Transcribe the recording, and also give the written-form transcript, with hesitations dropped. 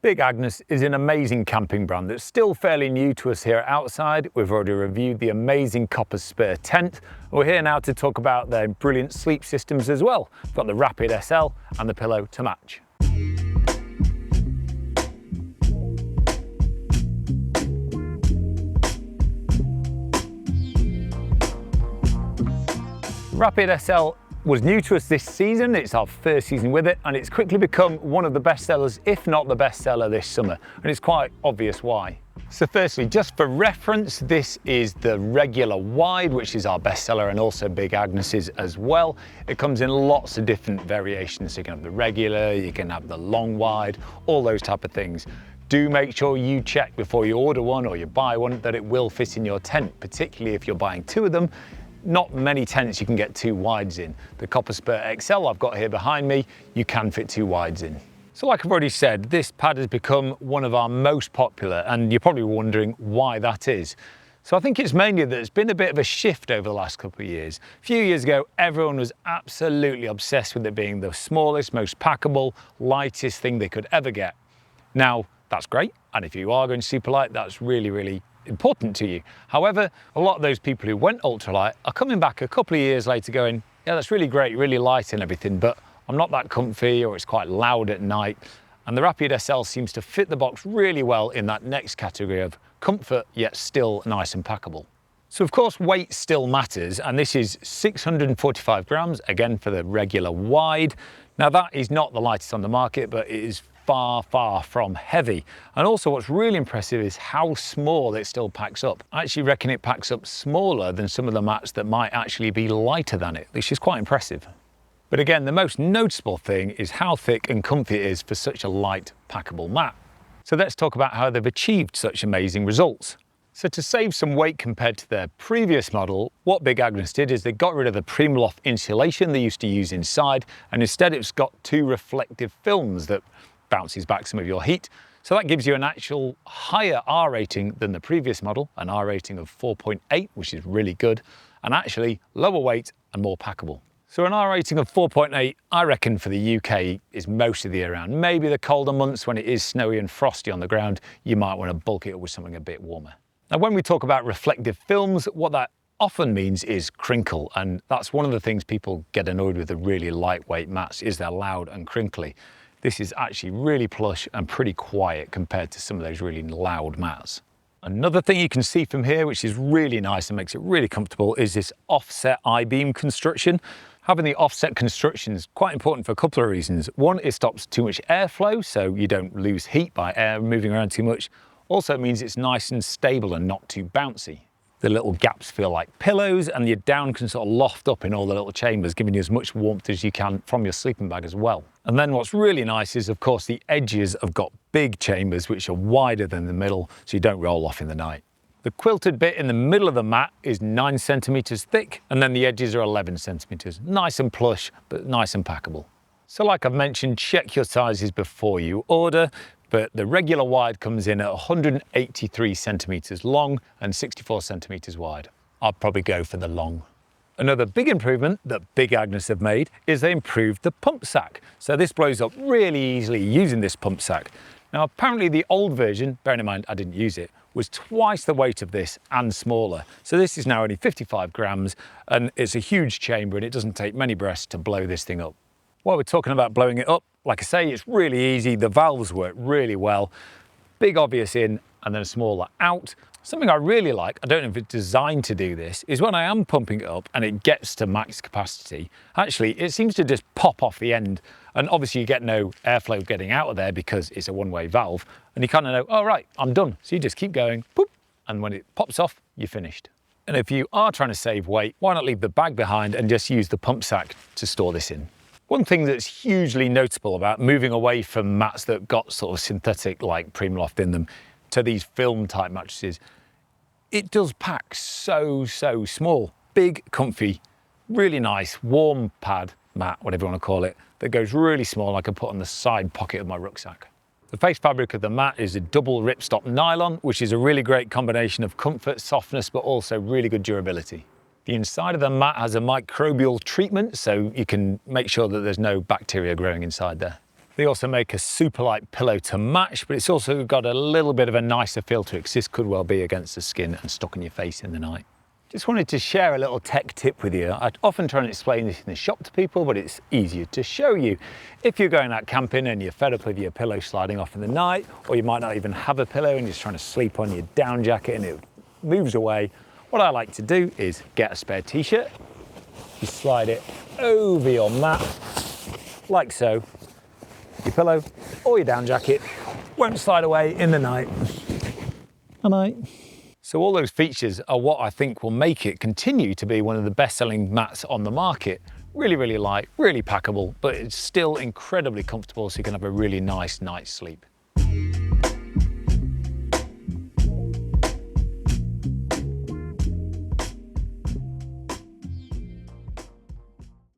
Big Agnes is an amazing camping brand that's still fairly new to us here at Outside. We've already reviewed the amazing copper spur tent. We're here now to talk about their brilliant sleep systems as well. We've got the Rapide SL and the pillow to match. Rapide SL was new to us this season. It's our first season with it, and it's quickly become one of the best sellers, if not the best seller this summer, and it's quite obvious why. So firstly, just for reference, this is the regular wide, which is our best seller, and also Big Agnes's as well. It comes in lots of different variations. So you can have the regular, you can have the long wide, all those type of things. Do make sure you check before you order one or you buy one that it will fit in your tent, particularly if you're buying two of them. Not many tents you can get two wides in. The Copper Spur XL I've got here behind me, you can fit two wides in. So like I've already said, this pad has become one of our most popular, and you're probably wondering why that is. So I think it's mainly that there's been a bit of a shift over the last couple of years. A few years ago, everyone was absolutely obsessed with it being the smallest, most packable, lightest thing they could ever get. Now, that's great, and if you are going super light, that's really, really important to you. However, a lot of those people who went ultralight are coming back a couple of years later going, yeah, that's really great, really light and everything, but I'm not that comfy, or it's quite loud at night. And the Rapide SL seems to fit the box really well in that next category of comfort, yet still nice and packable. So of course, weight still matters, and this is 645 grams, again for the regular wide. Now that is not the lightest on the market, but it is far, far from heavy. And also what's really impressive is how small it still packs up. I actually reckon it packs up smaller than some of the mats that might actually be lighter than it, which is quite impressive. But again, the most noticeable thing is how thick and comfy it is for such a light, packable mat. So let's talk about how they've achieved such amazing results. So to save some weight compared to their previous model, what Big Agnes did is they got rid of the Primaloft insulation they used to use inside, and instead it's got two reflective films that bounces back some of your heat. So that gives you an actual higher R rating than the previous model, an R rating of 4.8, which is really good, and actually lower weight and more packable. So an R rating of 4.8, I reckon for the UK is most of the year round. Maybe the colder months when it is snowy and frosty on the ground, you might want to bulk it up with something a bit warmer. Now, when we talk about reflective films, what that often means is crinkle, and that's one of the things people get annoyed with the really lightweight mats, is they're loud and crinkly. This is actually really plush and pretty quiet compared to some of those really loud mats. Another thing you can see from here, which is really nice and makes it really comfortable, is this offset I-beam construction. Having the offset construction is quite important for a couple of reasons. One, it stops too much airflow, so you don't lose heat by air moving around too much. Also, it means it's nice and stable and not too bouncy. The little gaps feel like pillows, and your down can sort of loft up in all the little chambers, giving you as much warmth as you can from your sleeping bag as well. And then what's really nice is, of course, the edges have got big chambers which are wider than the middle, so you don't roll off in the night. The quilted bit in the middle of the mat is 9 centimeters thick, and then the edges are 11 centimeters. Nice and plush, but nice and packable. So like I've mentioned, check your sizes before you order. But the regular wide comes in at 183 centimeters long and 64 centimeters wide. I'd probably go for the long. Another big improvement that Big Agnes have made is they improved the pump sack. So this blows up really easily using this pump sack. Now apparently the old version, bearing in mind I didn't use it, was twice the weight of this and smaller. So this is now only 55 grams, and it's a huge chamber, and it doesn't take many breaths to blow this thing up. While we're talking about blowing it up, like I say, it's really easy. The valves work really well. Big obvious in and then a smaller out. Something I really like, I don't know if it's designed to do this, is when I am pumping it up and it gets to max capacity, actually it seems to just pop off the end. And obviously you get no airflow getting out of there because it's a one-way valve. And you kind of know, oh right, I'm done. So you just keep going, boop, and when it pops off, you're finished. And if you are trying to save weight, why not leave the bag behind and just use the pump sack to store this in? One thing that's hugely notable about moving away from mats that got sort of synthetic like Primaloft in them to these film type mattresses, it does pack so small. Big, comfy, really nice, warm pad, mat, whatever you want to call it, that goes really small. I can put on the side pocket of my rucksack. The face fabric of the mat is a double ripstop nylon, which is a really great combination of comfort, softness, but also really good durability. The inside of the mat has a microbial treatment, so you can make sure that there's no bacteria growing inside there. They also make a superlight pillow to match, but it's also got a little bit of a nicer feel to it because this could well be against the skin and stuck on your face in the night. Just wanted to share a little tech tip with you. I often try and explain this in the shop to people, but it's easier to show you. If you're going out camping and you're fed up with your pillow sliding off in the night, or you might not even have a pillow and you're just trying to sleep on your down jacket and it moves away, what I like to do is get a spare t-shirt. You slide it over your mat, like so. Your pillow or your down jacket won't slide away in the night. So all those features are what I think will make it continue to be one of the best-selling mats on the market. Really, really light, really packable, but it's still incredibly comfortable so you can have a really nice night's sleep.